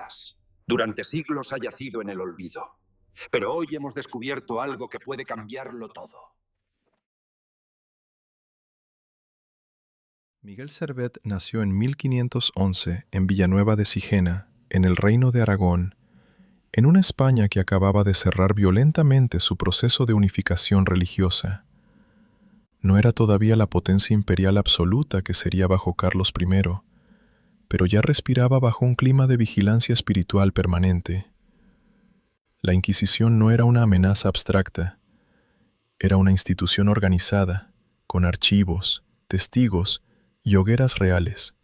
quizás. Durante siglos ha yacido en el olvido. Pero hoy hemos descubierto algo que puede cambiarlo todo. Miguel Servet nació en 1511 en Villanueva de Sigena, en el Reino de Aragón, en una España que acababa de cerrar violentamente su proceso de unificación religiosa. No era todavía la potencia imperial absoluta que sería bajo Carlos I, pero ya respiraba bajo un clima de vigilancia espiritual permanente. La Inquisición no era una amenaza abstracta, era una institución organizada, con archivos, testigos y hogueras reales.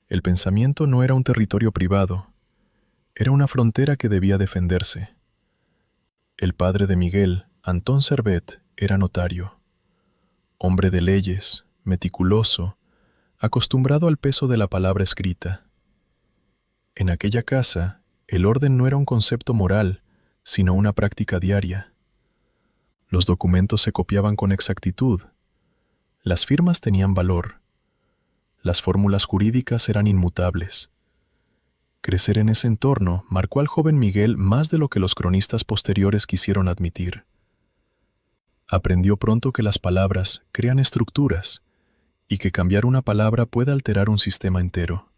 El pensamiento no era un territorio privado, era una frontera que debía defenderse. El padre de Miguel, Antón Servet, era notario. Hombre de leyes, meticuloso, acostumbrado al peso de la palabra escrita. En aquella casa, el orden no era un concepto moral, sino una práctica diaria. Los documentos se copiaban con exactitud. Las firmas tenían valor. Las fórmulas jurídicas eran inmutables. Crecer en ese entorno marcó al joven Miguel más de lo que los cronistas posteriores quisieron admitir. Aprendió pronto que las palabras crean estructuras y que cambiar una palabra puede alterar un sistema entero.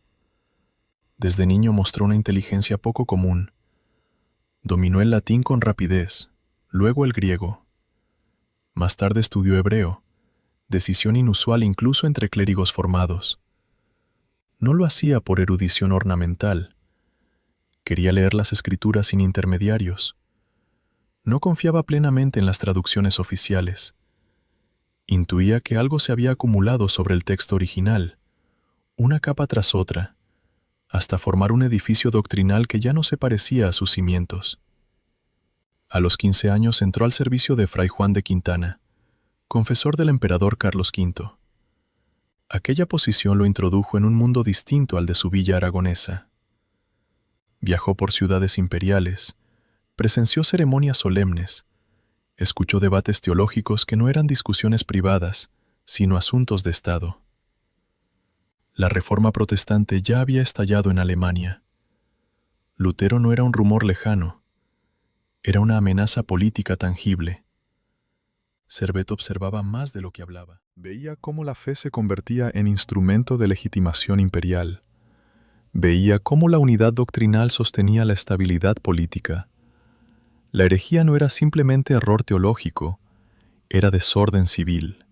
Desde niño mostró una inteligencia poco común. Dominó el latín con rapidez, luego el griego. Más tarde estudió hebreo, decisión inusual incluso entre clérigos formados. No lo hacía por erudición ornamental. Quería leer las escrituras sin intermediarios. No confiaba plenamente en las traducciones oficiales. Intuía que algo se había acumulado sobre el texto original, una capa tras otra, hasta formar un edificio doctrinal que ya no se parecía a sus cimientos. A los 15 años entró al servicio de Fray Juan de Quintana, confesor del emperador Carlos V. Aquella posición lo introdujo en un mundo distinto al de su villa aragonesa. Viajó por ciudades imperiales, presenció ceremonias solemnes, escuchó debates teológicos que no eran discusiones privadas, sino asuntos de Estado. La Reforma protestante ya había estallado en Alemania. Lutero no era un rumor lejano, era una amenaza política tangible. Servet observaba más de lo que hablaba. Veía cómo la fe se convertía en instrumento de legitimación imperial. Veía cómo la unidad doctrinal sostenía la estabilidad política. La herejía no era simplemente error teológico, era desorden civil.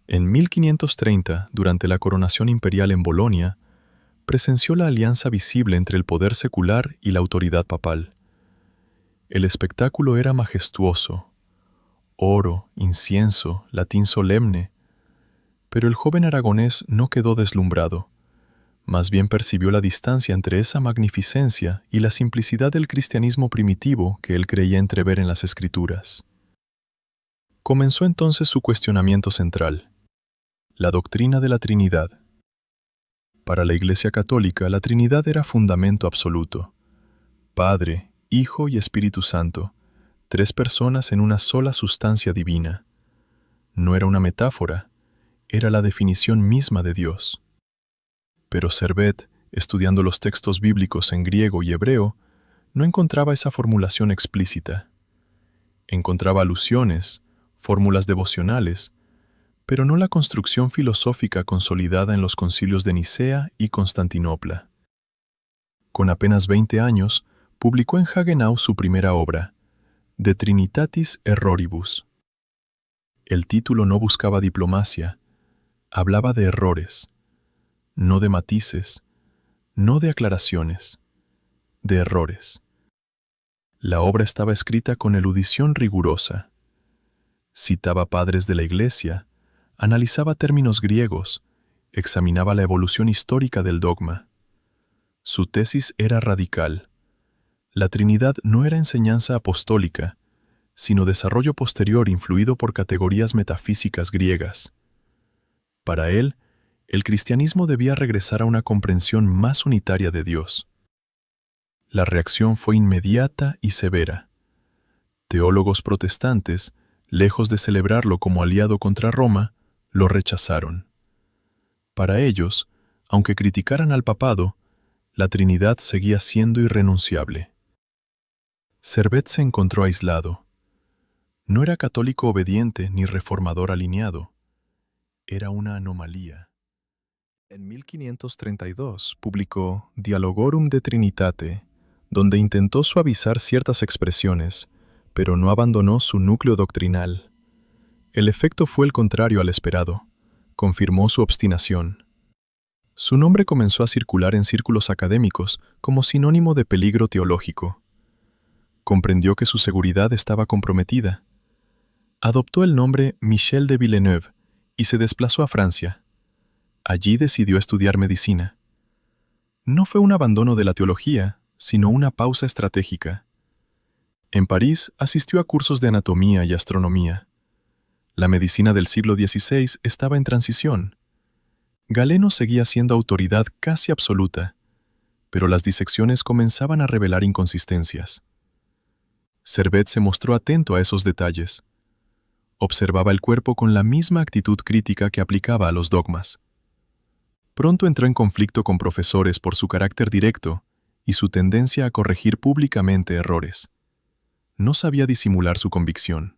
En 1530, durante la coronación imperial en Bolonia, presenció la alianza visible entre el poder secular y la autoridad papal. El espectáculo era majestuoso. Oro, incienso, latín solemne, pero el joven aragonés no quedó deslumbrado. Más bien percibió la distancia entre esa magnificencia y la simplicidad del cristianismo primitivo que él creía entrever en las Escrituras. Comenzó entonces su cuestionamiento central: la doctrina de la Trinidad. Para la Iglesia católica, la Trinidad era fundamento absoluto. Padre, Hijo y Espíritu Santo, tres personas en una sola sustancia divina. No era una metáfora, era la definición misma de Dios. Pero Servet, estudiando los textos bíblicos en griego y hebreo, no encontraba esa formulación explícita. Encontraba alusiones, fórmulas devocionales, pero no la construcción filosófica consolidada en los concilios de Nicea y Constantinopla. Con apenas 20 años, publicó en Hagenau su primera obra, De Trinitatis Erroribus. El título no buscaba diplomacia, hablaba de errores, no de matices, no de aclaraciones, de errores. La obra estaba escrita con erudición rigurosa. Citaba padres de la Iglesia, analizaba términos griegos, examinaba la evolución histórica del dogma. Su tesis era radical. La Trinidad no era enseñanza apostólica, sino desarrollo posterior influido por categorías metafísicas griegas. Para él, el cristianismo debía regresar a una comprensión más unitaria de Dios. La reacción fue inmediata y severa. Teólogos protestantes, lejos de celebrarlo como aliado contra Roma, lo rechazaron. Para ellos, aunque criticaran al papado, la Trinidad seguía siendo irrenunciable. Servet se encontró aislado. No era católico obediente ni reformador alineado. Era una anomalía. En 1532 publicó Dialogorum de Trinitate, donde intentó suavizar ciertas expresiones, pero no abandonó su núcleo doctrinal. El efecto fue el contrario al esperado. Confirmó su obstinación. Su nombre comenzó a circular en círculos académicos como sinónimo de peligro teológico. Comprendió que su seguridad estaba comprometida. Adoptó el nombre Michel de Villeneuve y se desplazó a Francia. Allí decidió estudiar medicina. No fue un abandono de la teología, sino una pausa estratégica. En París asistió a cursos de anatomía y astronomía. La medicina del siglo XVI estaba en transición. Galeno seguía siendo autoridad casi absoluta, pero las disecciones comenzaban a revelar inconsistencias. Servet se mostró atento a esos detalles. Observaba el cuerpo con la misma actitud crítica que aplicaba a los dogmas. Pronto entró en conflicto con profesores por su carácter directo y su tendencia a corregir públicamente errores. No sabía disimular su convicción.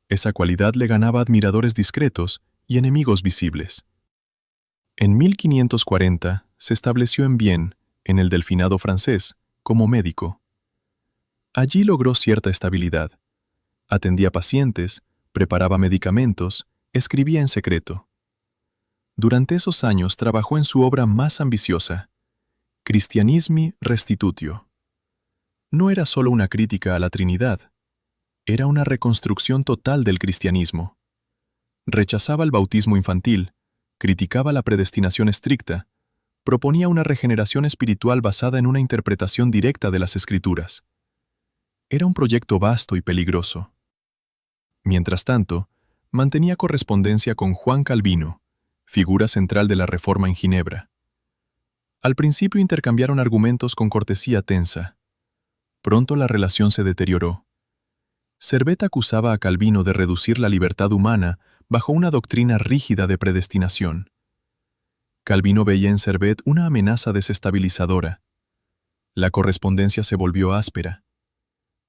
Esa cualidad le ganaba admiradores discretos y enemigos visibles. En 1540 se estableció en Vienne, en el Delfinado francés, como médico. Allí logró cierta estabilidad. Atendía pacientes, preparaba medicamentos, escribía en secreto. Durante esos años trabajó en su obra más ambiciosa, Christianismi Restitutio. No era solo una crítica a la Trinidad, era una reconstrucción total del cristianismo. Rechazaba el bautismo infantil, criticaba la predestinación estricta, proponía una regeneración espiritual basada en una interpretación directa de las Escrituras. Era un proyecto vasto y peligroso. Mientras tanto, mantenía correspondencia con Juan Calvino, figura central de la Reforma en Ginebra. Al principio intercambiaron argumentos con cortesía tensa. Pronto la relación se deterioró. Servet acusaba a Calvino de reducir la libertad humana bajo una doctrina rígida de predestinación. Calvino veía en Servet una amenaza desestabilizadora. La correspondencia se volvió áspera.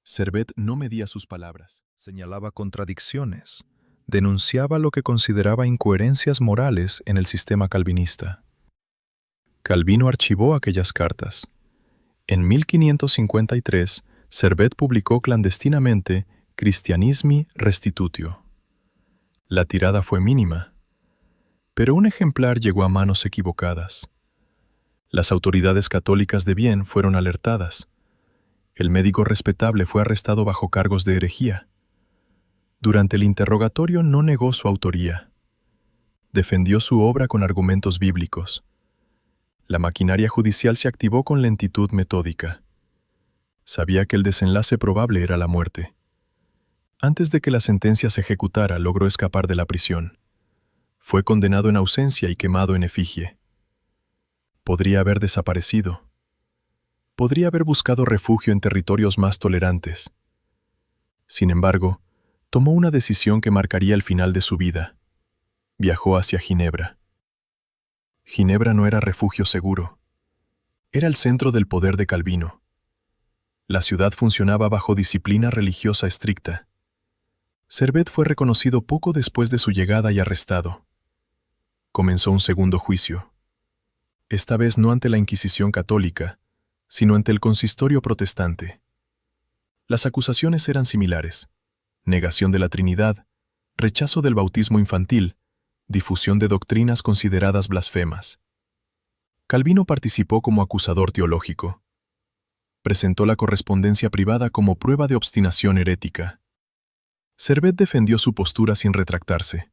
Servet no medía sus palabras. Señalaba contradicciones. Denunciaba lo que consideraba incoherencias morales en el sistema calvinista. Calvino archivó aquellas cartas. En 1553, Servet publicó clandestinamente Christianismi Restitutio. La tirada fue mínima, pero un ejemplar llegó a manos equivocadas. Las autoridades católicas de Vienne fueron alertadas. El médico respetable fue arrestado bajo cargos de herejía. Durante el interrogatorio no negó su autoría. Defendió su obra con argumentos bíblicos. La maquinaria judicial se activó con lentitud metódica. Sabía que el desenlace probable era la muerte. Antes de que la sentencia se ejecutara, logró escapar de la prisión. Fue condenado en ausencia y quemado en efigie. Podría haber desaparecido. Podría haber buscado refugio en territorios más tolerantes. Sin embargo, tomó una decisión que marcaría el final de su vida. Viajó hacia Ginebra. Ginebra no era refugio seguro. Era el centro del poder de Calvino. La ciudad funcionaba bajo disciplina religiosa estricta. Servet fue reconocido poco después de su llegada y arrestado. Comenzó un segundo juicio. Esta vez no ante la Inquisición católica, sino ante el consistorio protestante. Las acusaciones eran similares: negación de la Trinidad, rechazo del bautismo infantil, difusión de doctrinas consideradas blasfemas. Calvino participó como acusador teológico. Presentó la correspondencia privada como prueba de obstinación herética. Servet defendió su postura sin retractarse.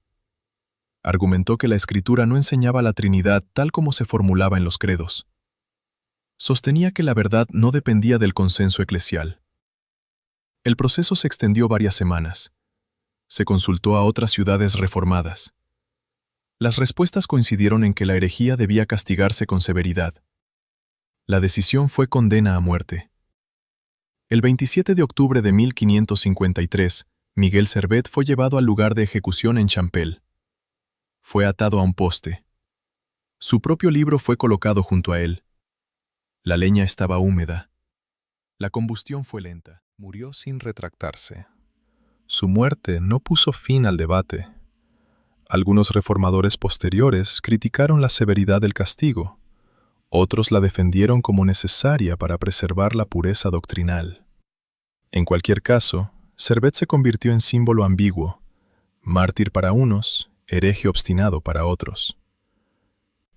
Argumentó que la Escritura no enseñaba la Trinidad tal como se formulaba en los credos. Sostenía que la verdad no dependía del consenso eclesial. El proceso se extendió varias semanas. Se consultó a otras ciudades reformadas. Las respuestas coincidieron en que la herejía debía castigarse con severidad. La decisión fue condena a muerte. El 27 de octubre de 1553, Miguel Servet fue llevado al lugar de ejecución en Champel. Fue atado a un poste. Su propio libro fue colocado junto a él. La leña estaba húmeda. La combustión fue lenta. Murió sin retractarse. Su muerte no puso fin al debate. Algunos reformadores posteriores criticaron la severidad del castigo. Otros la defendieron como necesaria para preservar la pureza doctrinal. En cualquier caso, Servet se convirtió en símbolo ambiguo, mártir para unos, hereje obstinado para otros.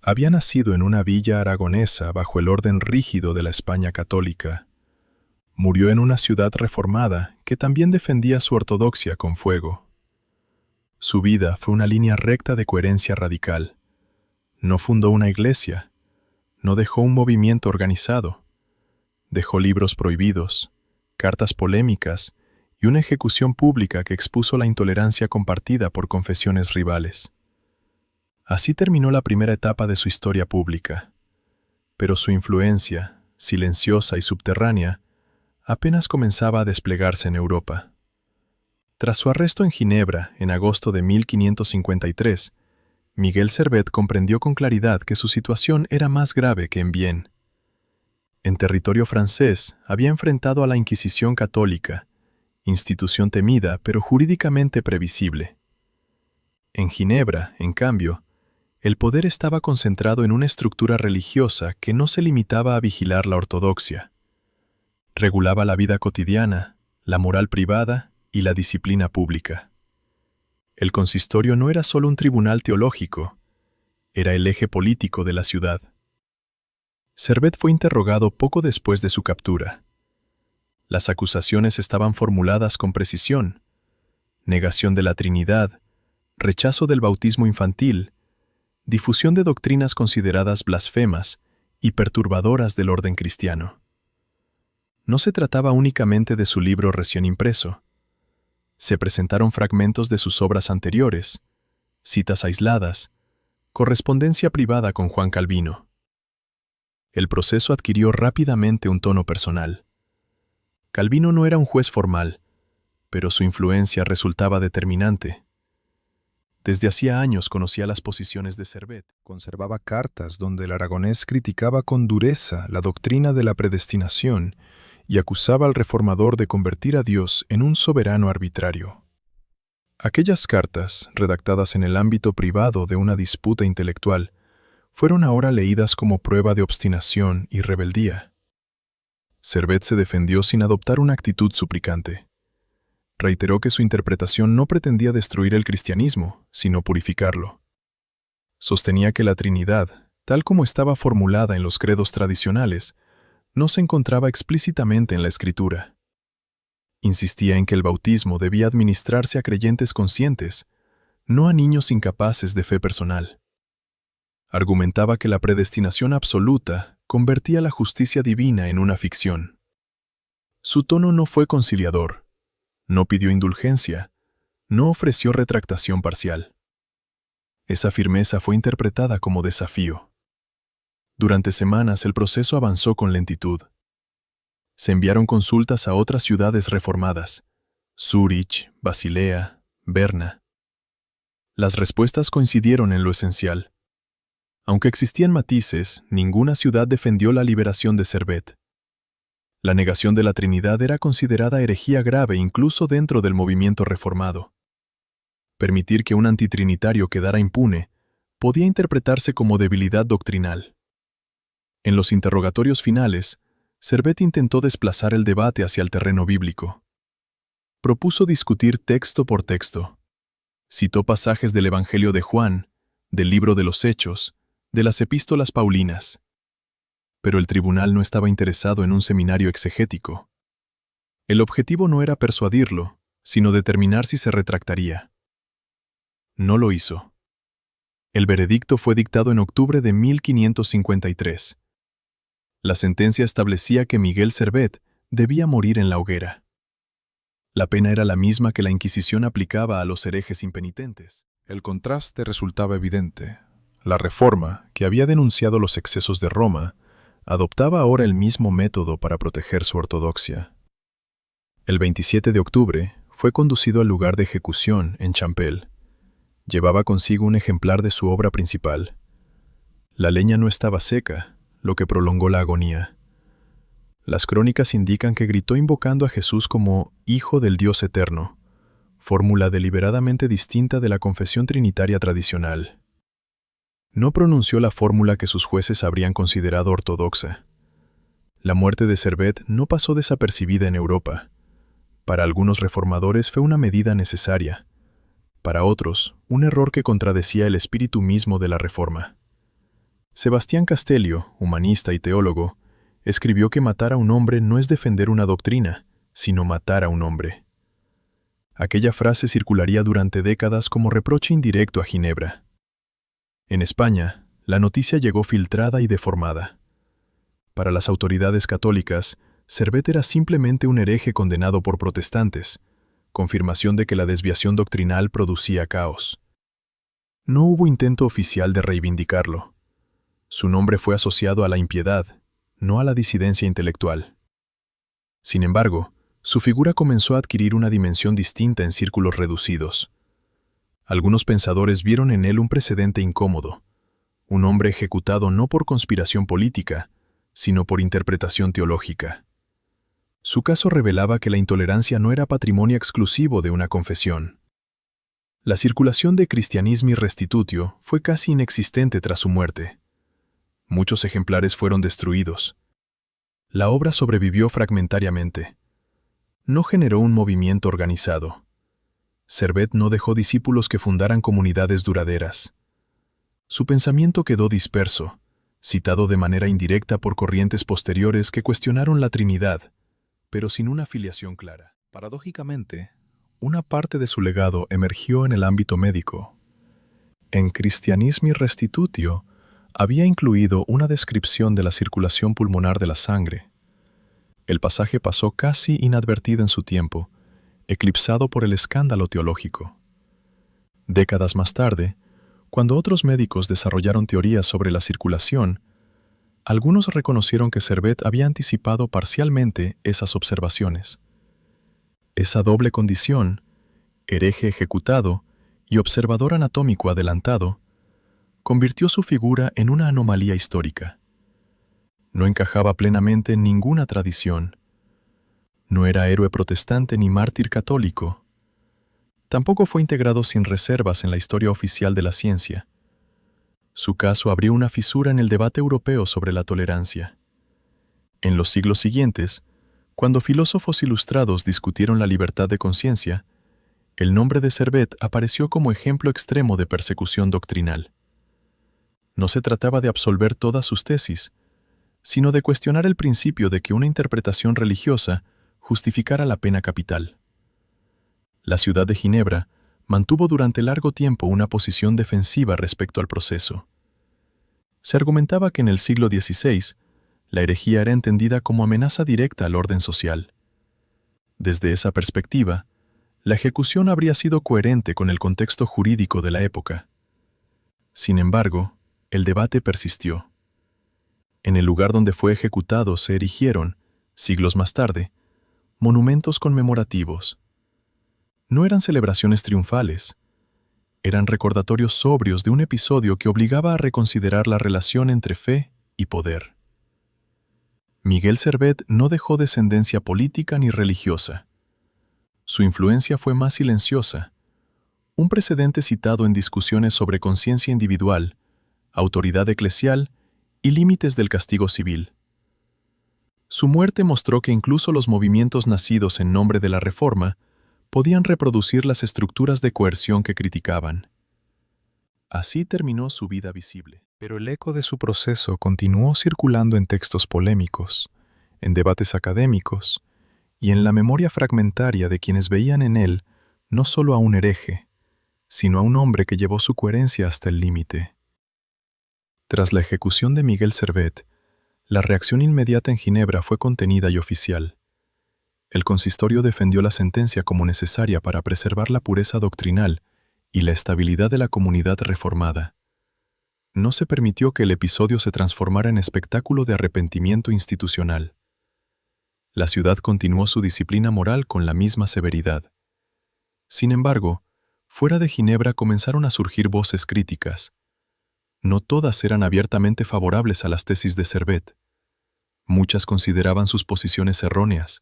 Había nacido en una villa aragonesa bajo el orden rígido de la España católica. Murió en una ciudad reformada que también defendía su ortodoxia con fuego. Su vida fue una línea recta de coherencia radical. No fundó una iglesia, no dejó un movimiento organizado. Dejó libros prohibidos, cartas polémicas y una ejecución pública que expuso la intolerancia compartida por confesiones rivales. Así terminó la primera etapa de su historia pública. Pero su influencia, silenciosa y subterránea, apenas comenzaba a desplegarse en Europa. Tras su arresto en Ginebra en agosto de 1553, Miguel Servet comprendió con claridad que su situación era más grave que en bien. En territorio francés había enfrentado a la Inquisición católica, institución temida pero jurídicamente previsible. En Ginebra, en cambio, el poder estaba concentrado en una estructura religiosa que no se limitaba a vigilar la ortodoxia. Regulaba la vida cotidiana, la moral privada y la disciplina pública. El consistorio no era solo un tribunal teológico, era el eje político de la ciudad. Servet fue interrogado poco después de su captura. Las acusaciones estaban formuladas con precisión: negación de la Trinidad, rechazo del bautismo infantil, difusión de doctrinas consideradas blasfemas y perturbadoras del orden cristiano. No se trataba únicamente de su libro recién impreso. Se presentaron fragmentos de sus obras anteriores, citas aisladas, correspondencia privada con Juan Calvino. El proceso adquirió rápidamente un tono personal. Calvino no era un juez formal, pero su influencia resultaba determinante. Desde hacía años conocía las posiciones de Servet. Conservaba cartas donde el aragonés criticaba con dureza la doctrina de la predestinación y acusaba al reformador de convertir a Dios en un soberano arbitrario. Aquellas cartas, redactadas en el ámbito privado de una disputa intelectual, fueron ahora leídas como prueba de obstinación y rebeldía. Servet se defendió sin adoptar una actitud suplicante. Reiteró que su interpretación no pretendía destruir el cristianismo, sino purificarlo. Sostenía que la Trinidad, tal como estaba formulada en los credos tradicionales, no se encontraba explícitamente en la Escritura. Insistía en que el bautismo debía administrarse a creyentes conscientes, no a niños incapaces de fe personal. Argumentaba que la predestinación absoluta convertía la justicia divina en una ficción. Su tono no fue conciliador, no pidió indulgencia, no ofreció retractación parcial. Esa firmeza fue interpretada como desafío. Durante semanas el proceso avanzó con lentitud. Se enviaron consultas a otras ciudades reformadas: Zúrich, Basilea, Berna. Las respuestas coincidieron en lo esencial. Aunque existían matices, ninguna ciudad defendió la liberación de Servet. La negación de la Trinidad era considerada herejía grave incluso dentro del movimiento reformado. Permitir que un antitrinitario quedara impune podía interpretarse como debilidad doctrinal. En los interrogatorios finales, Servet intentó desplazar el debate hacia el terreno bíblico. Propuso discutir texto por texto. Citó pasajes del Evangelio de Juan, del Libro de los Hechos, de las Epístolas Paulinas. Pero el tribunal no estaba interesado en un seminario exegético. El objetivo no era persuadirlo, sino determinar si se retractaría. No lo hizo. El veredicto fue dictado en octubre de 1553. La sentencia establecía que Miguel Servet debía morir en la hoguera. La pena era la misma que la Inquisición aplicaba a los herejes impenitentes. El contraste resultaba evidente. La Reforma, que había denunciado los excesos de Roma, adoptaba ahora el mismo método para proteger su ortodoxia. El 27 de octubre fue conducido al lugar de ejecución en Champel. Llevaba consigo un ejemplar de su obra principal. La leña no estaba seca, lo que prolongó la agonía. Las crónicas indican que gritó invocando a Jesús como Hijo del Dios Eterno, fórmula deliberadamente distinta de la confesión trinitaria tradicional. No pronunció la fórmula que sus jueces habrían considerado ortodoxa. La muerte de Servet no pasó desapercibida en Europa. Para algunos reformadores fue una medida necesaria. Para otros, un error que contradecía el espíritu mismo de la Reforma. Sebastián Castellio, humanista y teólogo, escribió que matar a un hombre no es defender una doctrina, sino matar a un hombre. Aquella frase circularía durante décadas como reproche indirecto a Ginebra. En España, la noticia llegó filtrada y deformada. Para las autoridades católicas, Servet era simplemente un hereje condenado por protestantes, confirmación de que la desviación doctrinal producía caos. No hubo intento oficial de reivindicarlo. Su nombre fue asociado a la impiedad, no a la disidencia intelectual. Sin embargo, su figura comenzó a adquirir una dimensión distinta en círculos reducidos. Algunos pensadores vieron en él un precedente incómodo, un hombre ejecutado no por conspiración política, sino por interpretación teológica. Su caso revelaba que la intolerancia no era patrimonio exclusivo de una confesión. La circulación de Christianismi Restitutio fue casi inexistente tras su muerte. Muchos ejemplares fueron destruidos. La obra sobrevivió fragmentariamente. No generó un movimiento organizado. Servet no dejó discípulos que fundaran comunidades duraderas. Su pensamiento quedó disperso, citado de manera indirecta por corrientes posteriores que cuestionaron la Trinidad, pero sin una filiación clara. Paradójicamente, una parte de su legado emergió en el ámbito médico. En Christianismi Restitutio había incluido una descripción de la circulación pulmonar de la sangre. El pasaje pasó casi inadvertido en su tiempo, eclipsado por el escándalo teológico. Décadas más tarde, cuando otros médicos desarrollaron teorías sobre la circulación, algunos reconocieron que Servet había anticipado parcialmente esas observaciones. Esa doble condición, hereje ejecutado y observador anatómico adelantado, convirtió su figura en una anomalía histórica. No encajaba plenamente en ninguna tradición. No era héroe protestante ni mártir católico. Tampoco fue integrado sin reservas en la historia oficial de la ciencia. Su caso abrió una fisura en el debate europeo sobre la tolerancia. En los siglos siguientes, cuando filósofos ilustrados discutieron la libertad de conciencia, el nombre de Servet apareció como ejemplo extremo de persecución doctrinal. No se trataba de absolver todas sus tesis, sino de cuestionar el principio de que una interpretación religiosa justificara la pena capital. La ciudad de Ginebra mantuvo durante largo tiempo una posición defensiva respecto al proceso. Se argumentaba que en el siglo XVI, la herejía era entendida como amenaza directa al orden social. Desde esa perspectiva, la ejecución habría sido coherente con el contexto jurídico de la época. Sin embargo, el debate persistió. En el lugar donde fue ejecutado se erigieron, siglos más tarde, monumentos conmemorativos. No eran celebraciones triunfales, eran recordatorios sobrios de un episodio que obligaba a reconsiderar la relación entre fe y poder. Miguel Servet no dejó descendencia política ni religiosa. Su influencia fue más silenciosa, un precedente citado en discusiones sobre conciencia individual, autoridad eclesial y límites del castigo civil. Su muerte mostró que incluso los movimientos nacidos en nombre de la Reforma podían reproducir las estructuras de coerción que criticaban. Así terminó su vida visible. Pero el eco de su proceso continuó circulando en textos polémicos, en debates académicos y en la memoria fragmentaria de quienes veían en él no solo a un hereje, sino a un hombre que llevó su coherencia hasta el límite. Tras la ejecución de Miguel Servet, la reacción inmediata en Ginebra fue contenida y oficial. El consistorio defendió la sentencia como necesaria para preservar la pureza doctrinal y la estabilidad de la comunidad reformada. No se permitió que el episodio se transformara en espectáculo de arrepentimiento institucional. La ciudad continuó su disciplina moral con la misma severidad. Sin embargo, fuera de Ginebra comenzaron a surgir voces críticas. No todas eran abiertamente favorables a las tesis de Servet. Muchas consideraban sus posiciones erróneas,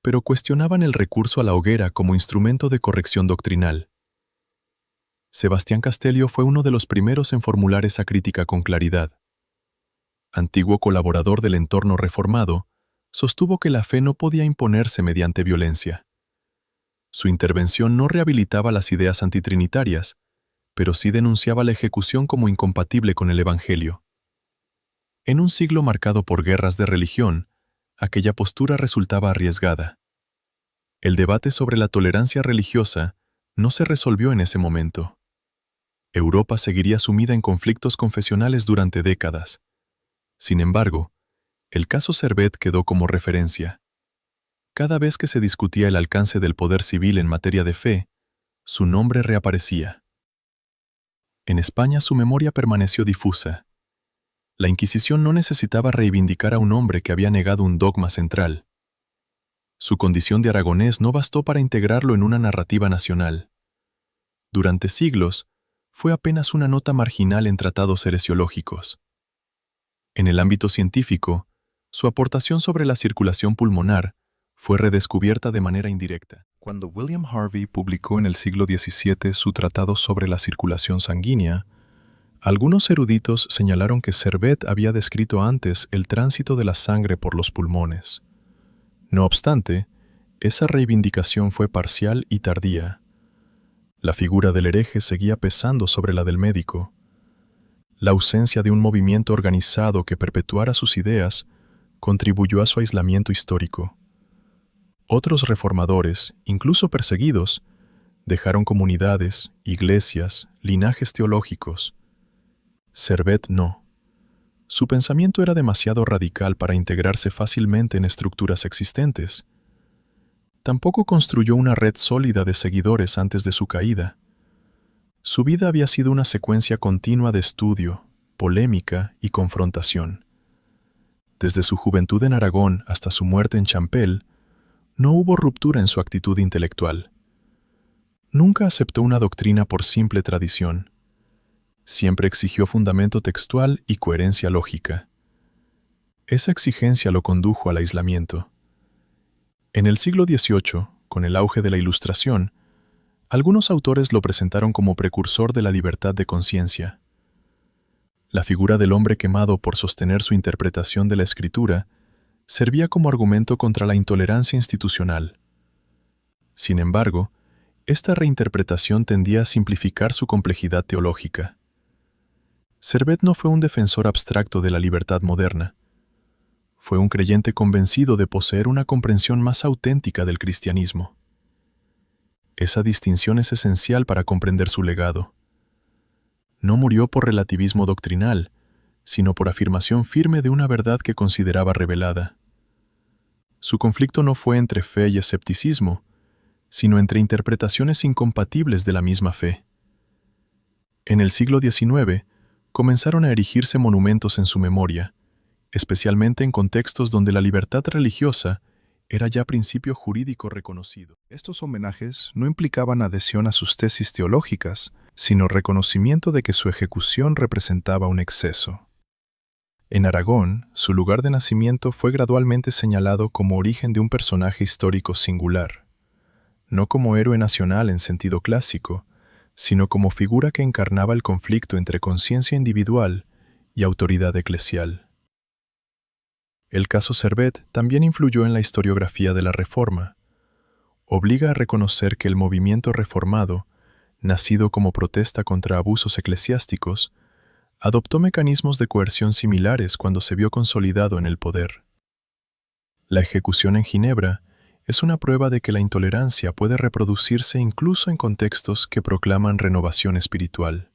pero cuestionaban el recurso a la hoguera como instrumento de corrección doctrinal. Sebastián Castellio fue uno de los primeros en formular esa crítica con claridad. Antiguo colaborador del entorno reformado, sostuvo que la fe no podía imponerse mediante violencia. Su intervención no rehabilitaba las ideas antitrinitarias, pero sí denunciaba la ejecución como incompatible con el Evangelio. En un siglo marcado por guerras de religión, aquella postura resultaba arriesgada. El debate sobre la tolerancia religiosa no se resolvió en ese momento. Europa seguiría sumida en conflictos confesionales durante décadas. Sin embargo, el caso Servet quedó como referencia. Cada vez que se discutía el alcance del poder civil en materia de fe, su nombre reaparecía. En España su memoria permaneció difusa. La Inquisición no necesitaba reivindicar a un hombre que había negado un dogma central. Su condición de aragonés no bastó para integrarlo en una narrativa nacional. Durante siglos, fue apenas una nota marginal en tratados heresiológicos. En el ámbito científico, su aportación sobre la circulación pulmonar fue redescubierta de manera indirecta. Cuando William Harvey publicó en el siglo XVII su tratado sobre la circulación sanguínea, algunos eruditos señalaron que Servet había descrito antes el tránsito de la sangre por los pulmones. No obstante, esa reivindicación fue parcial y tardía. La figura del hereje seguía pesando sobre la del médico. La ausencia de un movimiento organizado que perpetuara sus ideas contribuyó a su aislamiento histórico. Otros reformadores, incluso perseguidos, dejaron comunidades, iglesias, linajes teológicos. Servet no. Su pensamiento era demasiado radical para integrarse fácilmente en estructuras existentes. Tampoco construyó una red sólida de seguidores antes de su caída. Su vida había sido una secuencia continua de estudio, polémica y confrontación. Desde su juventud en Aragón hasta su muerte en Champel, no hubo ruptura en su actitud intelectual. Nunca aceptó una doctrina por simple tradición. Siempre exigió fundamento textual y coherencia lógica. Esa exigencia lo condujo al aislamiento. En el siglo XVIII, con el auge de la Ilustración, algunos autores lo presentaron como precursor de la libertad de conciencia. La figura del hombre quemado por sostener su interpretación de la Escritura servía como argumento contra la intolerancia institucional. Sin embargo, esta reinterpretación tendía a simplificar su complejidad teológica. Servet no fue un defensor abstracto de la libertad moderna. Fue un creyente convencido de poseer una comprensión más auténtica del cristianismo. Esa distinción es esencial para comprender su legado. No murió por relativismo doctrinal, sino por afirmación firme de una verdad que consideraba revelada. Su conflicto no fue entre fe y escepticismo, sino entre interpretaciones incompatibles de la misma fe. En el siglo XIX, comenzaron a erigirse monumentos en su memoria, especialmente en contextos donde la libertad religiosa era ya principio jurídico reconocido. Estos homenajes no implicaban adhesión a sus tesis teológicas, sino reconocimiento de que su ejecución representaba un exceso. En Aragón, su lugar de nacimiento fue gradualmente señalado como origen de un personaje histórico singular, no como héroe nacional en sentido clásico, sino como figura que encarnaba el conflicto entre conciencia individual y autoridad eclesial. El caso Servet también influyó en la historiografía de la Reforma. Obliga a reconocer que el movimiento reformado, nacido como protesta contra abusos eclesiásticos, adoptó mecanismos de coerción similares cuando se vio consolidado en el poder. La ejecución en Ginebra es una prueba de que la intolerancia puede reproducirse incluso en contextos que proclaman renovación espiritual.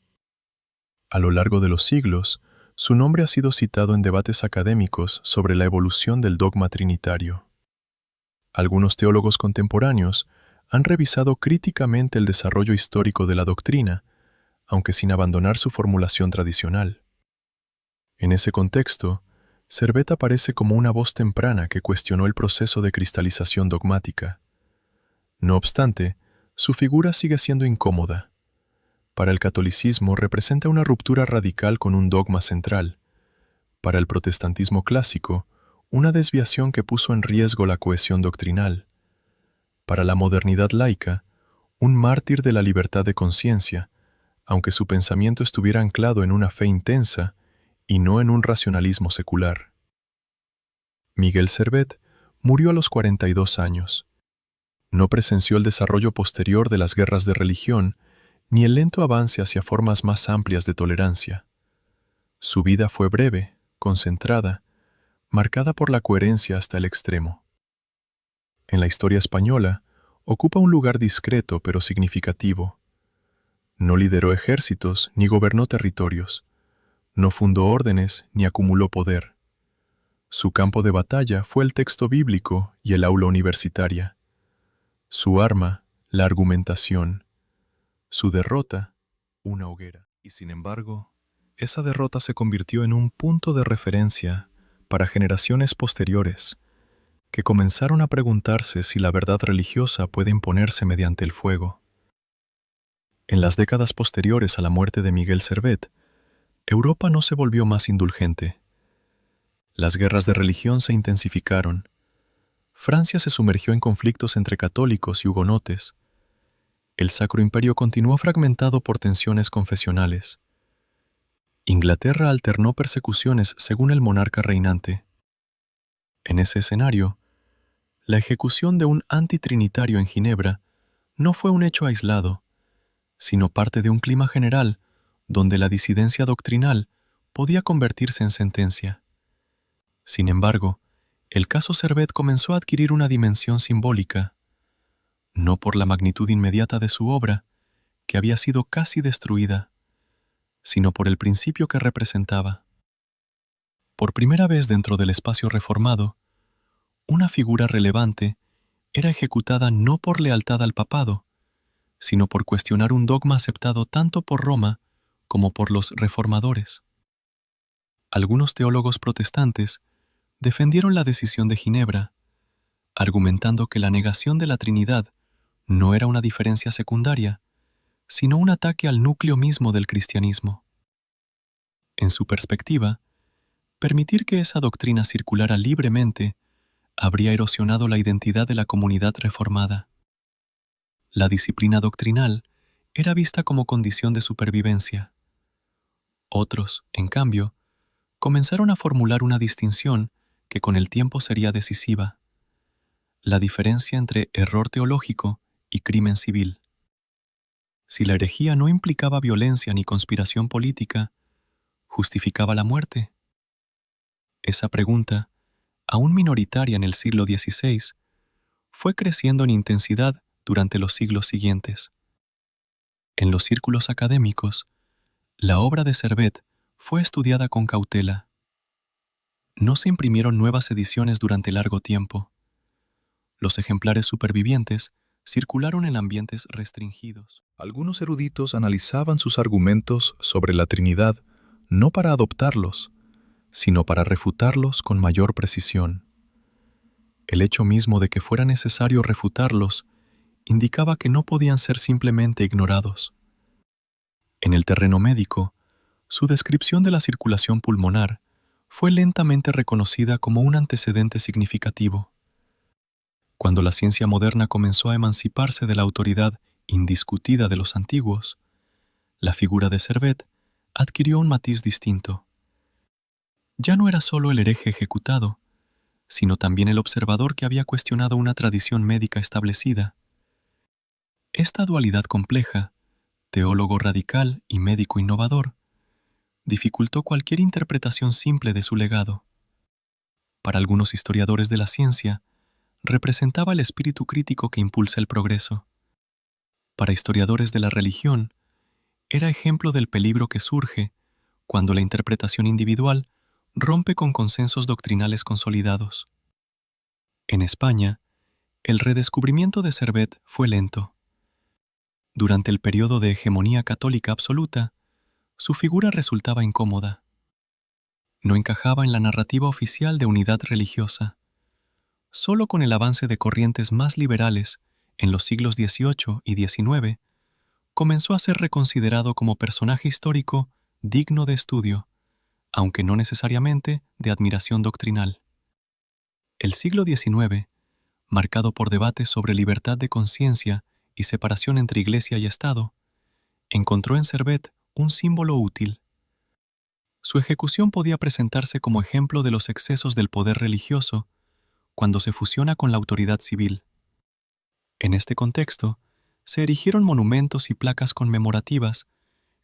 A lo largo de los siglos, su nombre ha sido citado en debates académicos sobre la evolución del dogma trinitario. Algunos teólogos contemporáneos han revisado críticamente el desarrollo histórico de la doctrina, aunque sin abandonar su formulación tradicional. En ese contexto, Servet aparece como una voz temprana que cuestionó el proceso de cristalización dogmática. No obstante, su figura sigue siendo incómoda. Para el catolicismo representa una ruptura radical con un dogma central. Para el protestantismo clásico, una desviación que puso en riesgo la cohesión doctrinal. Para la modernidad laica, un mártir de la libertad de conciencia, aunque su pensamiento estuviera anclado en una fe intensa y no en un racionalismo secular. Miguel Servet murió a los 42 años. No presenció el desarrollo posterior de las guerras de religión ni el lento avance hacia formas más amplias de tolerancia. Su vida fue breve, concentrada, marcada por la coherencia hasta el extremo. En la historia española, ocupa un lugar discreto pero significativo. No lideró ejércitos ni gobernó territorios. No fundó órdenes ni acumuló poder. Su campo de batalla fue el texto bíblico y el aula universitaria. Su arma, la argumentación. Su derrota, una hoguera. Y sin embargo, esa derrota se convirtió en un punto de referencia para generaciones posteriores, que comenzaron a preguntarse si la verdad religiosa puede imponerse mediante el fuego. En las décadas posteriores a la muerte de Miguel Servet, Europa no se volvió más indulgente. Las guerras de religión se intensificaron. Francia se sumergió en conflictos entre católicos y hugonotes. El Sacro Imperio continuó fragmentado por tensiones confesionales. Inglaterra alternó persecuciones según el monarca reinante. En ese escenario, la ejecución de un antitrinitario en Ginebra no fue un hecho aislado, sino parte de un clima general donde la disidencia doctrinal podía convertirse en sentencia. Sin embargo, el caso Servet comenzó a adquirir una dimensión simbólica, no por la magnitud inmediata de su obra, que había sido casi destruida, sino por el principio que representaba. Por primera vez dentro del espacio reformado, una figura relevante era ejecutada no por lealtad al papado, sino por cuestionar un dogma aceptado tanto por Roma como por los reformadores. Algunos teólogos protestantes defendieron la decisión de Ginebra, argumentando que la negación de la Trinidad no era una diferencia secundaria, sino un ataque al núcleo mismo del cristianismo. En su perspectiva, permitir que esa doctrina circulara libremente habría erosionado la identidad de la comunidad reformada. La disciplina doctrinal era vista como condición de supervivencia. Otros, en cambio, comenzaron a formular una distinción que con el tiempo sería decisiva: la diferencia entre error teológico y crimen civil. Si la herejía no implicaba violencia ni conspiración política, ¿justificaba la muerte? Esa pregunta, aún minoritaria en el siglo XVI, fue creciendo en intensidad durante los siglos siguientes. En los círculos académicos, la obra de Servet fue estudiada con cautela. No se imprimieron nuevas ediciones durante largo tiempo. Los ejemplares supervivientes circularon en ambientes restringidos. Algunos eruditos analizaban sus argumentos sobre la Trinidad no para adoptarlos, sino para refutarlos con mayor precisión. El hecho mismo de que fuera necesario refutarlos indicaba que no podían ser simplemente ignorados. En el terreno médico, su descripción de la circulación pulmonar fue lentamente reconocida como un antecedente significativo. Cuando la ciencia moderna comenzó a emanciparse de la autoridad indiscutida de los antiguos, la figura de Servet adquirió un matiz distinto. Ya no era solo el hereje ejecutado, sino también el observador que había cuestionado una tradición médica establecida. Esta dualidad compleja, teólogo radical y médico innovador, dificultó cualquier interpretación simple de su legado. Para algunos historiadores de la ciencia, representaba el espíritu crítico que impulsa el progreso. Para historiadores de la religión, era ejemplo del peligro que surge cuando la interpretación individual rompe con consensos doctrinales consolidados. En España, el redescubrimiento de Servet fue lento. Durante el periodo de hegemonía católica absoluta, su figura resultaba incómoda. No encajaba en la narrativa oficial de unidad religiosa. Solo con el avance de corrientes más liberales en los siglos XVIII y XIX, comenzó a ser reconsiderado como personaje histórico digno de estudio, aunque no necesariamente de admiración doctrinal. El siglo XIX, marcado por debates sobre libertad de conciencia y separación entre Iglesia y Estado, encontró en Servet un símbolo útil. Su ejecución podía presentarse como ejemplo de los excesos del poder religioso cuando se fusiona con la autoridad civil. En este contexto, se erigieron monumentos y placas conmemorativas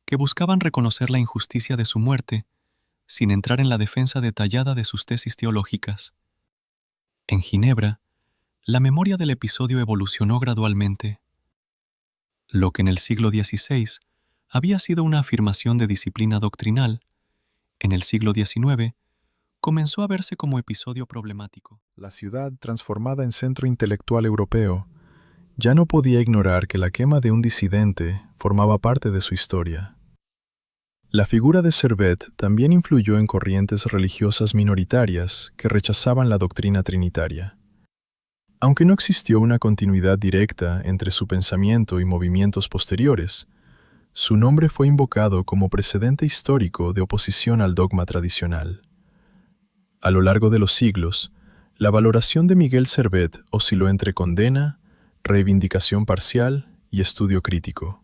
que buscaban reconocer la injusticia de su muerte, sin entrar en la defensa detallada de sus tesis teológicas. En Ginebra, la memoria del episodio evolucionó gradualmente. Lo que en el siglo XVI había sido una afirmación de disciplina doctrinal, en el siglo XIX comenzó a verse como episodio problemático. La ciudad, transformada en centro intelectual europeo, ya no podía ignorar que la quema de un disidente formaba parte de su historia. La figura de Servet también influyó en corrientes religiosas minoritarias que rechazaban la doctrina trinitaria. Aunque no existió una continuidad directa entre su pensamiento y movimientos posteriores, su nombre fue invocado como precedente histórico de oposición al dogma tradicional. A lo largo de los siglos, la valoración de Miguel Servet osciló entre condena, reivindicación parcial y estudio crítico.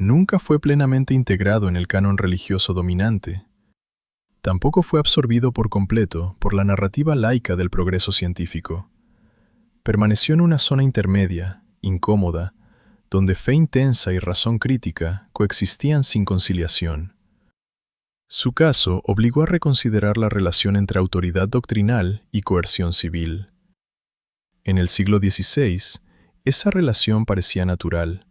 Nunca fue plenamente integrado en el canon religioso dominante. Tampoco fue absorbido por completo por la narrativa laica del progreso científico. Permaneció en una zona intermedia, incómoda, donde fe intensa y razón crítica coexistían sin conciliación. Su caso obligó a reconsiderar la relación entre autoridad doctrinal y coerción civil. En el siglo XVI, esa relación parecía natural.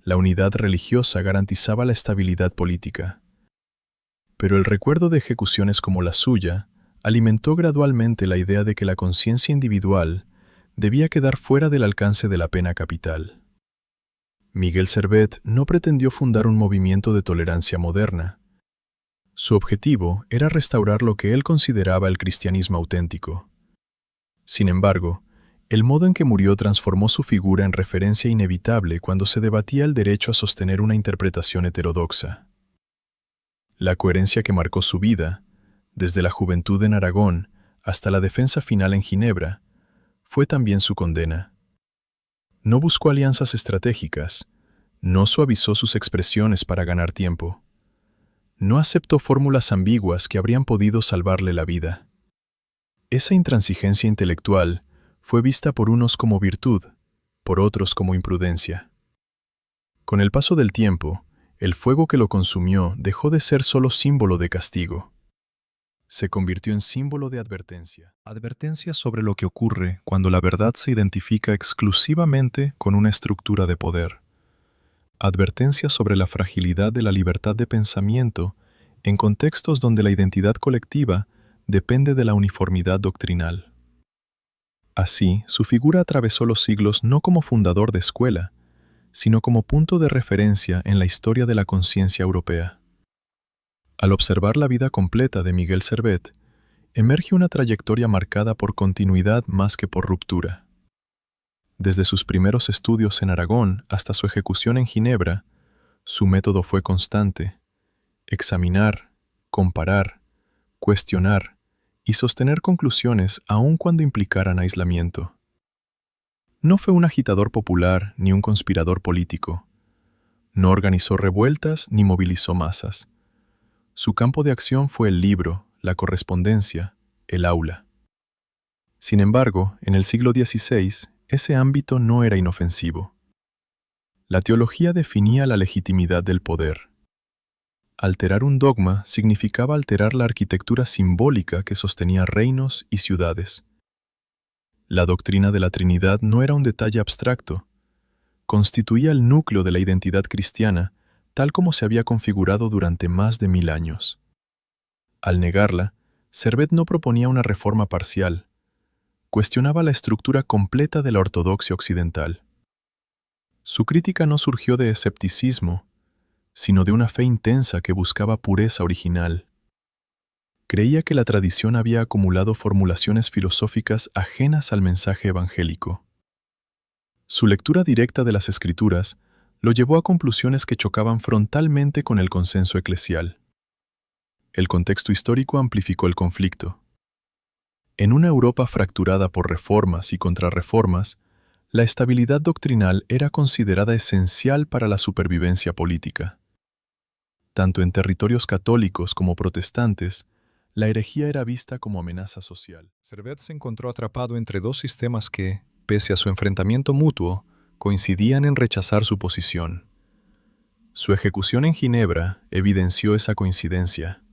La unidad religiosa garantizaba la estabilidad política. Pero el recuerdo de ejecuciones como la suya alimentó gradualmente la idea de que la conciencia individual debía quedar fuera del alcance de la pena capital. Miguel Servet no pretendió fundar un movimiento de tolerancia moderna. Su objetivo era restaurar lo que él consideraba el cristianismo auténtico. Sin embargo, el modo en que murió transformó su figura en referencia inevitable cuando se debatía el derecho a sostener una interpretación heterodoxa. La coherencia que marcó su vida, desde la juventud en Aragón hasta la defensa final en Ginebra, fue también su condena. No buscó alianzas estratégicas, no suavizó sus expresiones para ganar tiempo. No aceptó fórmulas ambiguas que habrían podido salvarle la vida. Esa intransigencia intelectual fue vista por unos como virtud, por otros como imprudencia. Con el paso del tiempo, el fuego que lo consumió dejó de ser solo símbolo de castigo. Se convirtió en símbolo de advertencia. Advertencia sobre lo que ocurre cuando la verdad se identifica exclusivamente con una estructura de poder. Advertencia sobre la fragilidad de la libertad de pensamiento en contextos donde la identidad colectiva depende de la uniformidad doctrinal. Así, su figura atravesó los siglos no como fundador de escuela, sino como punto de referencia en la historia de la conciencia europea. Al observar la vida completa de Miguel Servet, emerge una trayectoria marcada por continuidad más que por ruptura. Desde sus primeros estudios en Aragón hasta su ejecución en Ginebra, su método fue constante: examinar, comparar, cuestionar y sostener conclusiones aun cuando implicaran aislamiento. No fue un agitador popular ni un conspirador político. No organizó revueltas ni movilizó masas. Su campo de acción fue el libro, la correspondencia, el aula. Sin embargo, en el siglo XVI, ese ámbito no era inofensivo. La teología definía la legitimidad del poder. Alterar un dogma significaba alterar la arquitectura simbólica que sostenía reinos y ciudades. La doctrina de la Trinidad no era un detalle abstracto. Constituía el núcleo de la identidad cristiana, tal como se había configurado durante más de 1000 años. Al negarla, Servet no proponía una reforma parcial. Cuestionaba la estructura completa de la ortodoxia occidental. Su crítica no surgió de escepticismo, sino de una fe intensa que buscaba pureza original. Creía que la tradición había acumulado formulaciones filosóficas ajenas al mensaje evangélico. Su lectura directa de las Escrituras lo llevó a conclusiones que chocaban frontalmente con el consenso eclesial. El contexto histórico amplificó el conflicto. En una Europa fracturada por reformas y contrarreformas, la estabilidad doctrinal era considerada esencial para la supervivencia política. Tanto en territorios católicos como protestantes, la herejía era vista como amenaza social. Servet se encontró atrapado entre dos sistemas que, pese a su enfrentamiento mutuo, coincidían en rechazar su posición. Su ejecución en Ginebra evidenció esa coincidencia.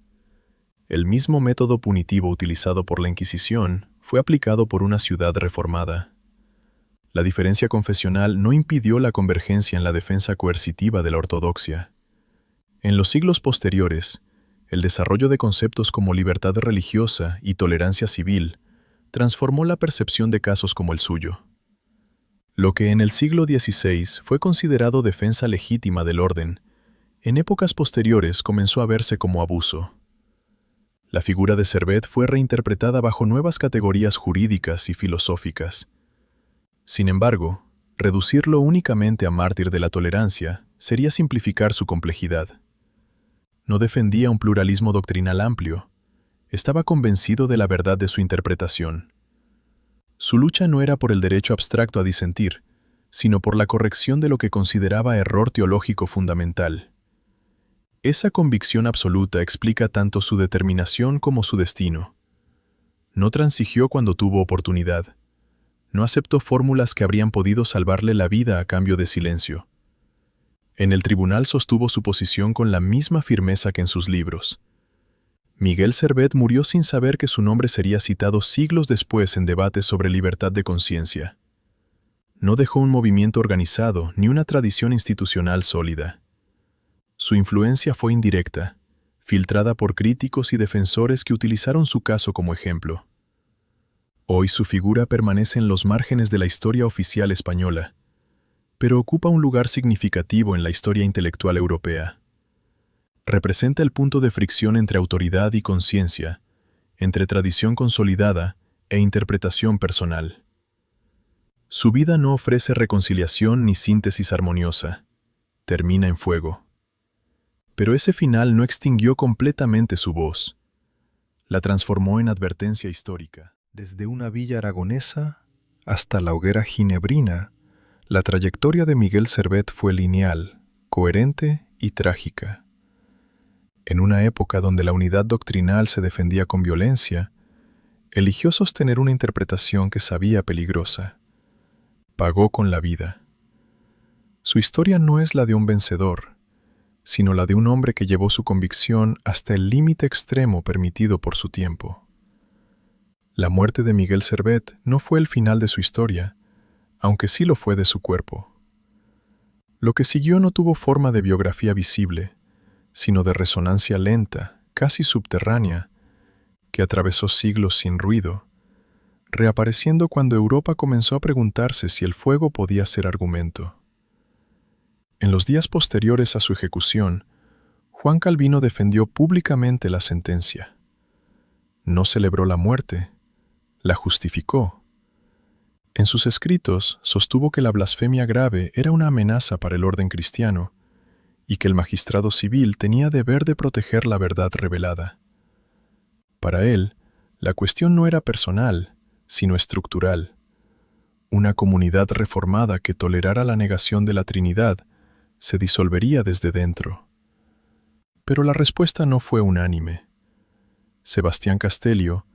El mismo método punitivo utilizado por la Inquisición fue aplicado por una ciudad reformada. La diferencia confesional no impidió la convergencia en la defensa coercitiva de la ortodoxia. En los siglos posteriores, el desarrollo de conceptos como libertad religiosa y tolerancia civil transformó la percepción de casos como el suyo. Lo que en el siglo XVI fue considerado defensa legítima del orden, en épocas posteriores comenzó a verse como abuso. La figura de Servet fue reinterpretada bajo nuevas categorías jurídicas y filosóficas. Sin embargo, reducirlo únicamente a mártir de la tolerancia sería simplificar su complejidad. No defendía un pluralismo doctrinal amplio, estaba convencido de la verdad de su interpretación. Su lucha no era por el derecho abstracto a disentir, sino por la corrección de lo que consideraba error teológico fundamental. Esa convicción absoluta explica tanto su determinación como su destino. No transigió cuando tuvo oportunidad. No aceptó fórmulas que habrían podido salvarle la vida a cambio de silencio. En el tribunal sostuvo su posición con la misma firmeza que en sus libros. Miguel Servet murió sin saber que su nombre sería citado siglos después en debates sobre libertad de conciencia. No dejó un movimiento organizado ni una tradición institucional sólida. Su influencia fue indirecta, filtrada por críticos y defensores que utilizaron su caso como ejemplo. Hoy su figura permanece en los márgenes de la historia oficial española, pero ocupa un lugar significativo en la historia intelectual europea. Representa el punto de fricción entre autoridad y conciencia, entre tradición consolidada e interpretación personal. Su vida no ofrece reconciliación ni síntesis armoniosa. Termina en fuego. Pero ese final no extinguió completamente su voz. La transformó en advertencia histórica. Desde una villa aragonesa hasta la hoguera ginebrina, la trayectoria de Miguel Servet fue lineal, coherente y trágica. En una época donde la unidad doctrinal se defendía con violencia, eligió sostener una interpretación que sabía peligrosa. Pagó con la vida. Su historia no es la de un vencedor, sino la de un hombre que llevó su convicción hasta el límite extremo permitido por su tiempo. La muerte de Miguel Servet no fue el final de su historia, aunque sí lo fue de su cuerpo. Lo que siguió no tuvo forma de biografía visible, sino de resonancia lenta, casi subterránea, que atravesó siglos sin ruido, reapareciendo cuando Europa comenzó a preguntarse si el fuego podía ser argumento. En los días posteriores a su ejecución, Juan Calvino defendió públicamente la sentencia. No celebró la muerte, la justificó. En sus escritos sostuvo que la blasfemia grave era una amenaza para el orden cristiano y que el magistrado civil tenía deber de proteger la verdad revelada. Para él, la cuestión no era personal, sino estructural. Una comunidad reformada que tolerara la negación de la Trinidad se disolvería desde dentro. Pero la respuesta no fue unánime. Sebastián Castellio,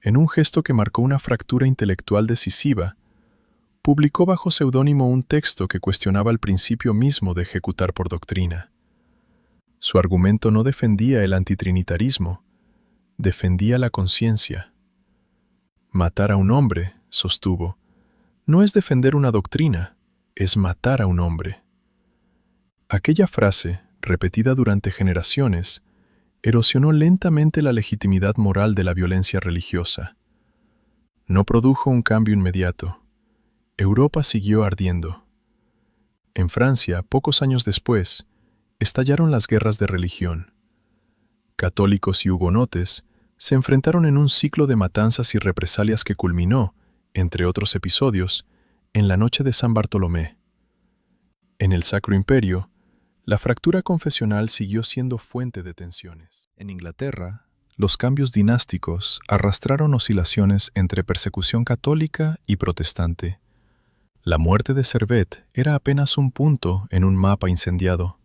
en un gesto que marcó una fractura intelectual decisiva, publicó bajo seudónimo un texto que cuestionaba el principio mismo de ejecutar por doctrina. Su argumento no defendía el antitrinitarismo, defendía la conciencia. Matar a un hombre, sostuvo, no es defender una doctrina, es matar a un hombre. Aquella frase, repetida durante generaciones, erosionó lentamente la legitimidad moral de la violencia religiosa. No produjo un cambio inmediato. Europa siguió ardiendo. En Francia, pocos años después, estallaron las guerras de religión. Católicos y hugonotes se enfrentaron en un ciclo de matanzas y represalias que culminó, entre otros episodios, en la noche de San Bartolomé. En el Sacro Imperio, la fractura confesional siguió siendo fuente de tensiones. En Inglaterra, los cambios dinásticos arrastraron oscilaciones entre persecución católica y protestante. La muerte de Servet era apenas un punto en un mapa incendiado.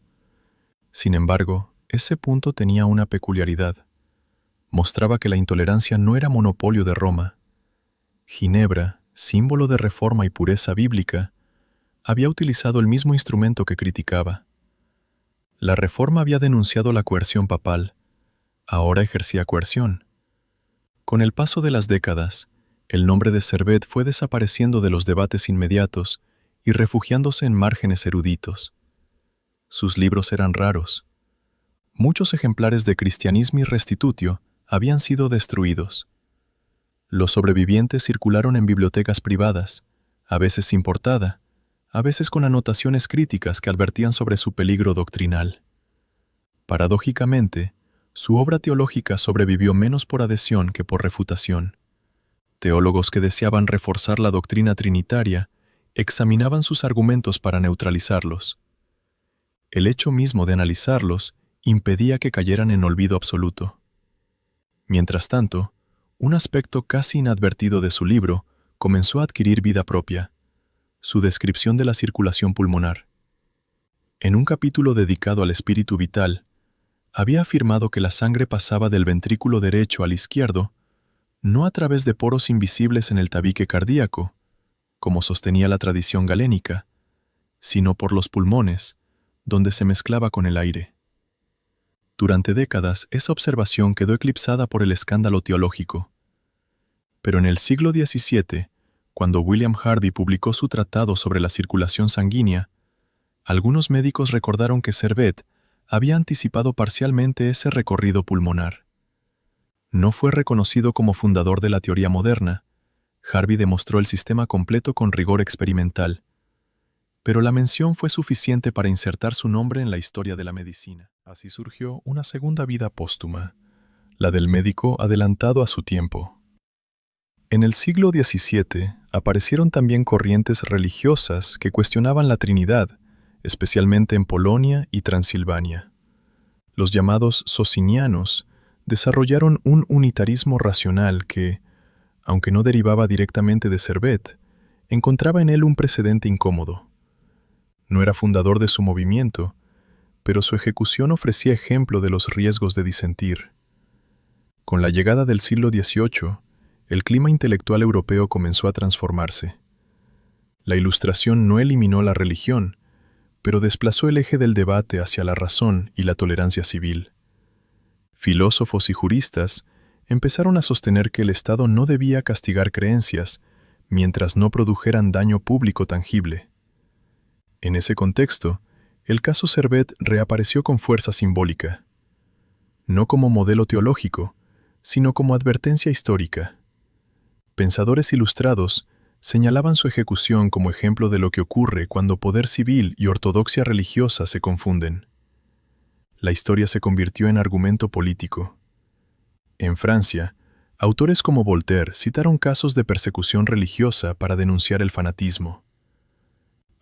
Sin embargo, ese punto tenía una peculiaridad. Mostraba que la intolerancia no era monopolio de Roma. Ginebra, símbolo de reforma y pureza bíblica, había utilizado el mismo instrumento que criticaba. La reforma había denunciado la coerción papal. Ahora ejercía coerción. Con el paso de las décadas, el nombre de Servet fue desapareciendo de los debates inmediatos y refugiándose en márgenes eruditos. Sus libros eran raros. Muchos ejemplares de Christianismi Restitutio habían sido destruidos. Los sobrevivientes circularon en bibliotecas privadas, a veces sin portada, a veces con anotaciones críticas que advertían sobre su peligro doctrinal. Paradójicamente, su obra teológica sobrevivió menos por adhesión que por refutación. Teólogos que deseaban reforzar la doctrina trinitaria examinaban sus argumentos para neutralizarlos. El hecho mismo de analizarlos impedía que cayeran en olvido absoluto. Mientras tanto, un aspecto casi inadvertido de su libro comenzó a adquirir vida propia: su descripción de la circulación pulmonar. En un capítulo dedicado al espíritu vital, había afirmado que la sangre pasaba del ventrículo derecho al izquierdo, no a través de poros invisibles en el tabique cardíaco, como sostenía la tradición galénica, sino por los pulmones, donde se mezclaba con el aire. Durante décadas, esa observación quedó eclipsada por el escándalo teológico. Pero en el siglo XVII, cuando William Hardy publicó su tratado sobre la circulación sanguínea, algunos médicos recordaron que Servet había anticipado parcialmente ese recorrido pulmonar. No fue reconocido como fundador de la teoría moderna. Harvey demostró el sistema completo con rigor experimental, pero la mención fue suficiente para insertar su nombre en la historia de la medicina. Así surgió una segunda vida póstuma, la del médico adelantado a su tiempo. En el siglo XVII aparecieron también corrientes religiosas que cuestionaban la Trinidad, especialmente en Polonia y Transilvania. Los llamados socinianos desarrollaron un unitarismo racional que, aunque no derivaba directamente de Servet, encontraba en él un precedente incómodo. No era fundador de su movimiento, pero su ejecución ofrecía ejemplo de los riesgos de disentir. Con la llegada del siglo XVIII, el clima intelectual europeo comenzó a transformarse. La Ilustración no eliminó la religión, pero desplazó el eje del debate hacia la razón y la tolerancia civil. Filósofos y juristas empezaron a sostener que el Estado no debía castigar creencias mientras no produjeran daño público tangible. En ese contexto, el caso Servet reapareció con fuerza simbólica, no como modelo teológico, sino como advertencia histórica. Pensadores ilustrados señalaban su ejecución como ejemplo de lo que ocurre cuando poder civil y ortodoxia religiosa se confunden. La historia se convirtió en argumento político. En Francia, autores como Voltaire citaron casos de persecución religiosa para denunciar el fanatismo.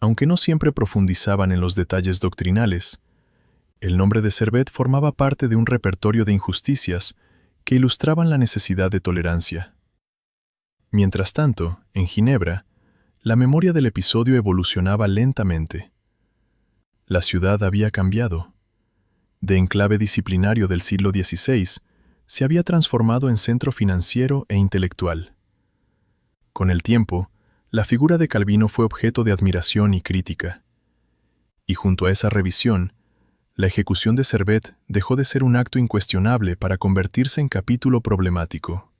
Aunque no siempre profundizaban en los detalles doctrinales, el nombre de Servet formaba parte de un repertorio de injusticias que ilustraban la necesidad de tolerancia. Mientras tanto, en Ginebra, la memoria del episodio evolucionaba lentamente. La ciudad había cambiado. De enclave disciplinario del siglo XVI, se había transformado en centro financiero e intelectual. Con el tiempo, la figura de Calvino fue objeto de admiración y crítica. Y junto a esa revisión, la ejecución de Servet dejó de ser un acto incuestionable para convertirse en capítulo problemático.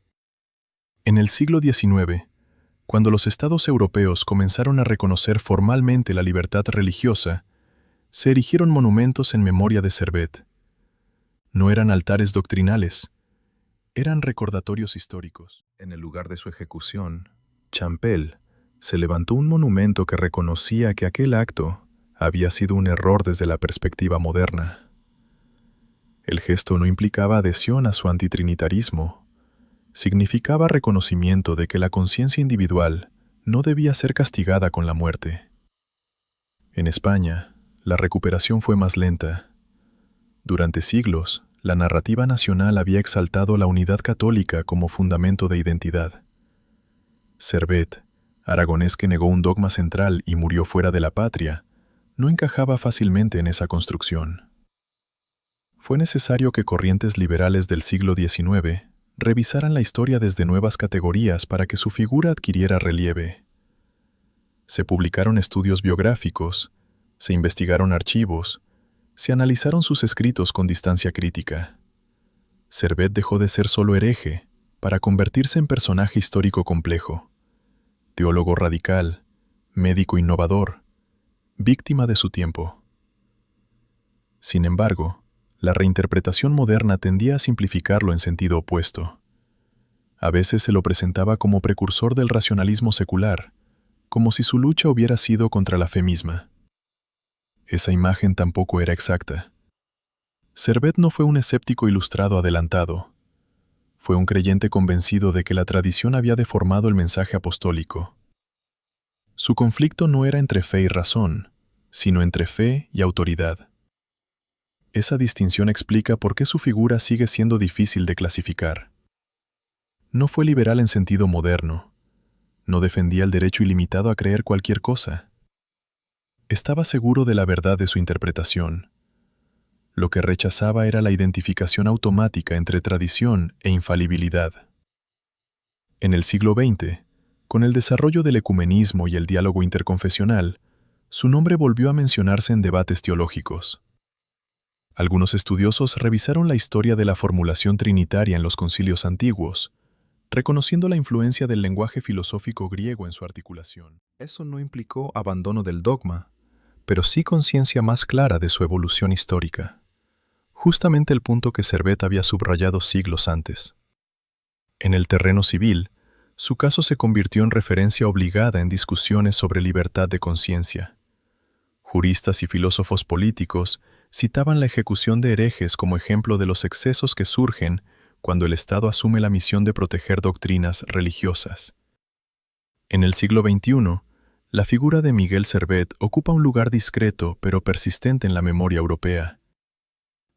En el siglo XIX, cuando los estados europeos comenzaron a reconocer formalmente la libertad religiosa, se erigieron monumentos en memoria de Servet. No eran altares doctrinales, eran recordatorios históricos. En el lugar de su ejecución, Champel, se levantó un monumento que reconocía que aquel acto había sido un error desde la perspectiva moderna. El gesto no implicaba adhesión a su antitrinitarismo. Significaba reconocimiento de que la conciencia individual no debía ser castigada con la muerte. En España, la recuperación fue más lenta. Durante siglos, la narrativa nacional había exaltado la unidad católica como fundamento de identidad. Servet, aragonés que negó un dogma central y murió fuera de la patria, no encajaba fácilmente en esa construcción. Fue necesario que corrientes liberales del siglo XIX revisaran la historia desde nuevas categorías para que su figura adquiriera relieve. Se publicaron estudios biográficos, se investigaron archivos, se analizaron sus escritos con distancia crítica. Servet dejó de ser solo hereje para convertirse en personaje histórico complejo, teólogo radical, médico innovador, víctima de su tiempo. Sin embargo, la reinterpretación moderna tendía a simplificarlo en sentido opuesto. A veces se lo presentaba como precursor del racionalismo secular, como si su lucha hubiera sido contra la fe misma. Esa imagen tampoco era exacta. Servet no fue un escéptico ilustrado adelantado. Fue un creyente convencido de que la tradición había deformado el mensaje apostólico. Su conflicto no era entre fe y razón, sino entre fe y autoridad. Esa distinción explica por qué su figura sigue siendo difícil de clasificar. No fue liberal en sentido moderno. No defendía el derecho ilimitado a creer cualquier cosa. Estaba seguro de la verdad de su interpretación. Lo que rechazaba era la identificación automática entre tradición e infalibilidad. En el siglo XX, con el desarrollo del ecumenismo y el diálogo interconfesional, su nombre volvió a mencionarse en debates teológicos. Algunos estudiosos revisaron la historia de la formulación trinitaria en los concilios antiguos, reconociendo la influencia del lenguaje filosófico griego en su articulación. Eso no implicó abandono del dogma, pero sí conciencia más clara de su evolución histórica, justamente el punto que Servet había subrayado siglos antes. En el terreno civil, su caso se convirtió en referencia obligada en discusiones sobre libertad de conciencia. Juristas y filósofos políticos citaban la ejecución de herejes como ejemplo de los excesos que surgen cuando el Estado asume la misión de proteger doctrinas religiosas. En el siglo XXI, la figura de Miguel Servet ocupa un lugar discreto pero persistente en la memoria europea.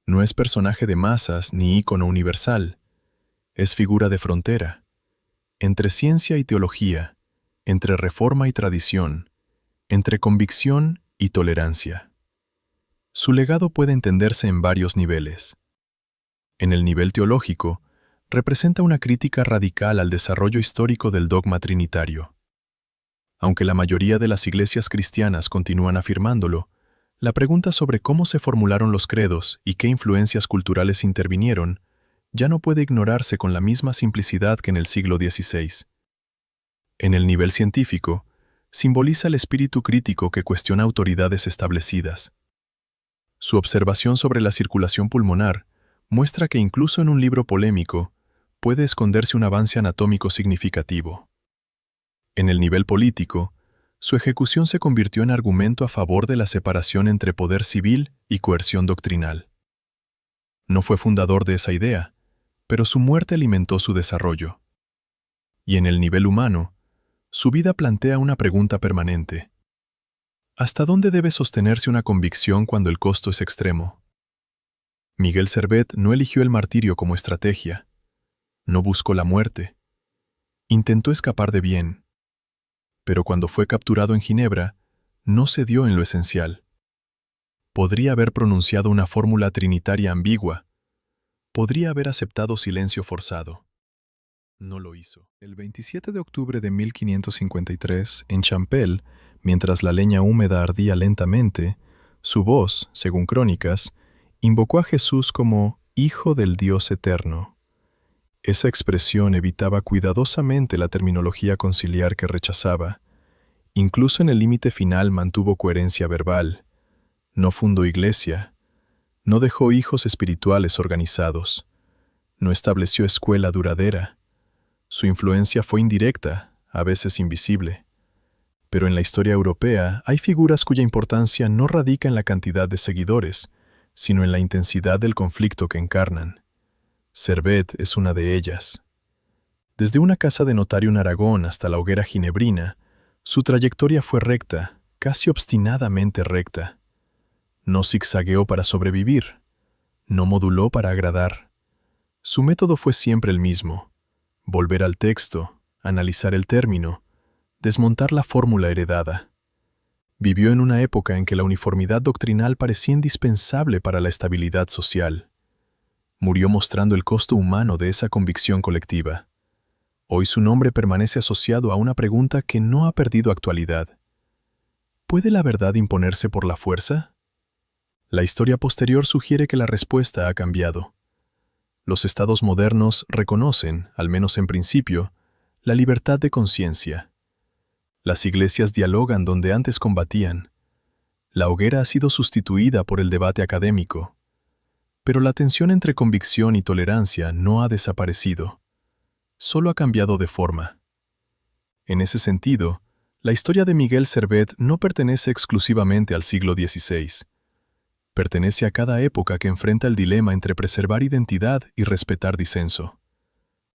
No es personaje de masas ni ícono universal, es figura de frontera, entre ciencia y teología, entre reforma y tradición, entre convicción y tolerancia. Su legado puede entenderse en varios niveles. En el nivel teológico, representa una crítica radical al desarrollo histórico del dogma trinitario. Aunque la mayoría de las iglesias cristianas continúan afirmándolo, la pregunta sobre cómo se formularon los credos y qué influencias culturales intervinieron ya no puede ignorarse con la misma simplicidad que en el siglo XVI. En el nivel científico, simboliza el espíritu crítico que cuestiona autoridades establecidas. Su observación sobre la circulación pulmonar muestra que incluso en un libro polémico puede esconderse un avance anatómico significativo. En el nivel político, su ejecución se convirtió en argumento a favor de la separación entre poder civil y coerción doctrinal. No fue fundador de esa idea, pero su muerte alimentó su desarrollo. Y en el nivel humano, su vida plantea una pregunta permanente. ¿Hasta dónde debe sostenerse una convicción cuando el costo es extremo? Miguel Servet no eligió el martirio como estrategia. No buscó la muerte. Intentó escapar de bien. Pero cuando fue capturado en Ginebra, no cedió en lo esencial. Podría haber pronunciado una fórmula trinitaria ambigua. Podría haber aceptado silencio forzado. No lo hizo. El 27 de octubre de 1553, en Champel, mientras la leña húmeda ardía lentamente, su voz, según crónicas, invocó a Jesús como Hijo del Dios Eterno. Esa expresión evitaba cuidadosamente la terminología conciliar que rechazaba. Incluso en el límite final mantuvo coherencia verbal. No fundó iglesia. No dejó hijos espirituales organizados. No estableció escuela duradera. Su influencia fue indirecta, a veces invisible. Pero en la historia europea hay figuras cuya importancia no radica en la cantidad de seguidores, sino en la intensidad del conflicto que encarnan. Servet es una de ellas. Desde una casa de notario en Aragón hasta la hoguera ginebrina, su trayectoria fue recta, casi obstinadamente recta. No zigzagueó para sobrevivir. No moduló para agradar. Su método fue siempre el mismo: volver al texto, analizar el término, desmontar la fórmula heredada. Vivió en una época en que la uniformidad doctrinal parecía indispensable para la estabilidad social. Murió mostrando el costo humano de esa convicción colectiva. Hoy su nombre permanece asociado a una pregunta que no ha perdido actualidad. ¿Puede la verdad imponerse por la fuerza? La historia posterior sugiere que la respuesta ha cambiado. Los estados modernos reconocen, al menos en principio, la libertad de conciencia. Las iglesias dialogan donde antes combatían. La hoguera ha sido sustituida por el debate académico. Pero la tensión entre convicción y tolerancia no ha desaparecido. Solo ha cambiado de forma. En ese sentido, la historia de Miguel Servet no pertenece exclusivamente al siglo XVI. Pertenece a cada época que enfrenta el dilema entre preservar identidad y respetar disenso.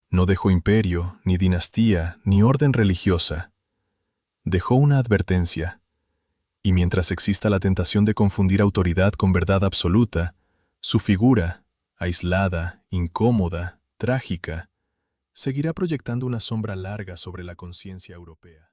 No dejó imperio, ni dinastía, ni orden religiosa. Dejó una advertencia. Y mientras exista la tentación de confundir autoridad con verdad absoluta, su figura, aislada, incómoda, trágica, seguirá proyectando una sombra larga sobre la conciencia europea.